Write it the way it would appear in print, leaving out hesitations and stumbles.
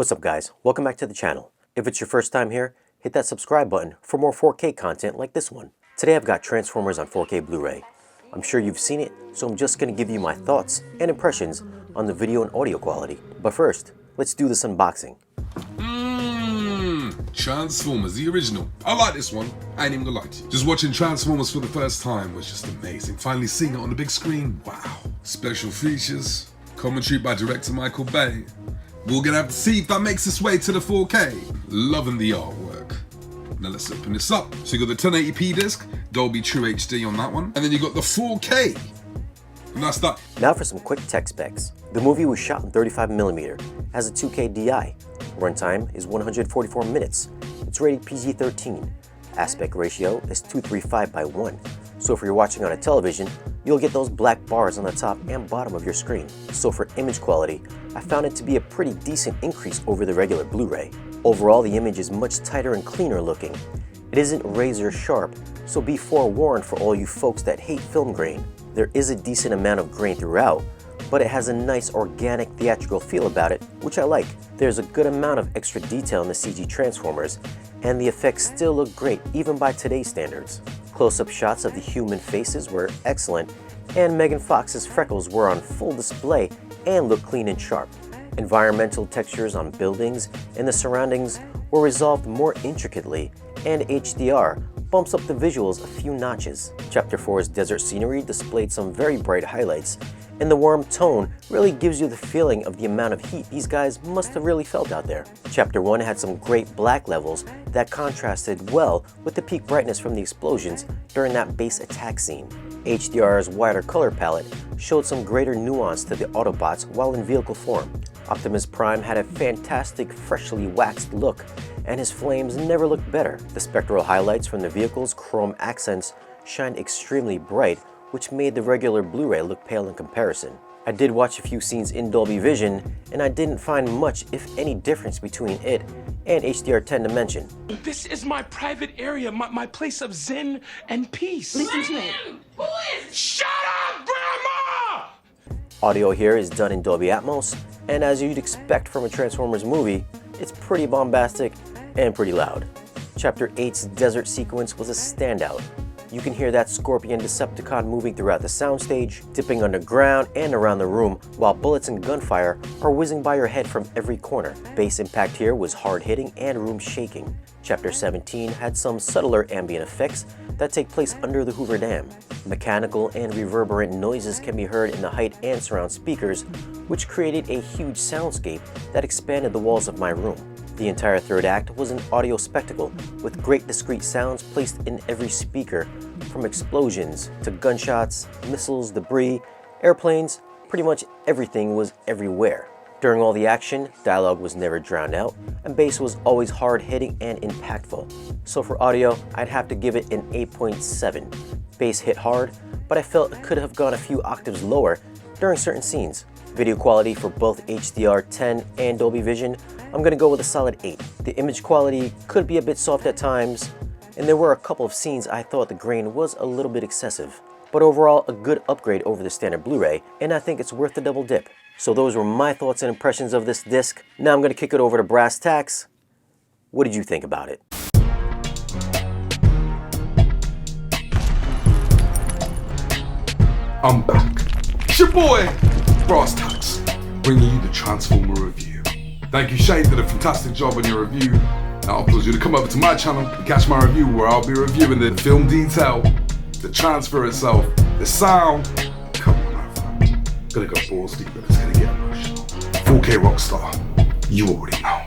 What's up guys, welcome back to the channel. If it's your first time here, hit that subscribe button for more 4K content like this one. Today I've got Transformers on 4K Blu-ray. I'm sure you've seen it, so I'm just going to give you my thoughts and impressions on the video and audio quality. But first, let's do this unboxing. Transformers, the original. I like this one. I ain't even gonna lie to you. Just watching Transformers for the first time was just amazing. Finally seeing it on the big screen, wow. Special features, commentary by director Michael Bay. We're gonna have to see if that makes its way to the 4K. Loving the artwork. Now let's open this up. So you got the 1080p disc, Dolby True HD on that one, and then you got the 4K. And that's that. Now for some quick tech specs. The movie was shot in 35mm, has a 2K DI. Runtime is 144 minutes. It's rated PG-13. Aspect ratio is 235:1. So if you're watching on a television, you'll get those black bars on the top and bottom of your screen. So for image quality, I found it to be a pretty decent increase over the regular Blu-ray. Overall, the image is much tighter and cleaner looking. It isn't razor sharp, so be forewarned for all you folks that hate film grain. There is a decent amount of grain throughout, but it has a nice organic theatrical feel about it, which I like. There's a good amount of extra detail in the CG Transformers, and the effects still look great even by today's standards. Close-up shots of the human faces were excellent, and Megan Fox's freckles were on full display and looked clean and sharp. Environmental textures on buildings and the surroundings were resolved more intricately, and HDR bumps up the visuals a few notches. Chapter 4's desert scenery displayed some very bright highlights, and the warm tone really gives you the feeling of the amount of heat these guys must have really felt out there. Chapter 1 had some great black levels that contrasted well with the peak brightness from the explosions during that base attack scene. HDR's wider color palette showed some greater nuance to the Autobots while in vehicle form. Optimus Prime had a fantastic freshly waxed look, and his flames never looked better. The spectral highlights from the vehicle's chrome accents shined extremely bright, which made the regular Blu-ray look pale in comparison. I did watch a few scenes in Dolby Vision, and I didn't find much, if any, difference between it and HDR10 to mention. This is my private area, my place of zen and peace. Listen to me. Shut up, Grandma! Audio here is done in Dolby Atmos, and as you'd expect from a Transformers movie, it's pretty bombastic and pretty loud. Chapter 8's desert sequence was a standout. You can hear that Scorpion Decepticon moving throughout the soundstage, dipping underground and around the room, while bullets and gunfire are whizzing by your head from every corner. Bass impact here was hard-hitting and room-shaking. Chapter 17 had some subtler ambient effects that take place under the Hoover Dam. Mechanical and reverberant noises can be heard in the height and surround speakers, which created a huge soundscape that expanded the walls of my room. The entire third act was an audio spectacle, with great discrete sounds placed in every speaker, from explosions to gunshots, missiles, debris, airplanes. Pretty much everything was everywhere. During all the action, dialogue was never drowned out, and bass was always hard-hitting and impactful. So for audio, I'd have to give it an 8.7. Bass hit hard, but I felt it could have gone a few octaves lower during certain scenes. Video quality for both HDR10 and Dolby Vision, I'm going to go with a solid 8. The image quality could be a bit soft at times, and there were a couple of scenes I thought the grain was a little bit excessive. But overall, a good upgrade over the standard Blu-ray, and I think it's worth the double dip. So those were my thoughts and impressions of this disc. Now I'm going to kick it over to brass tacks. What did you think about it? I'm back. It's your boy, Brass Tacks, bringing you the Transformer review. Thank you, Shane, did a fantastic job on your review. Now I'll pause you to come over to my channel and catch my review where I'll be reviewing the film detail, the transfer itself, the sound. Come on over. Gonna go balls deep, but it's gonna get emotional. 4K Rockstar, you already know.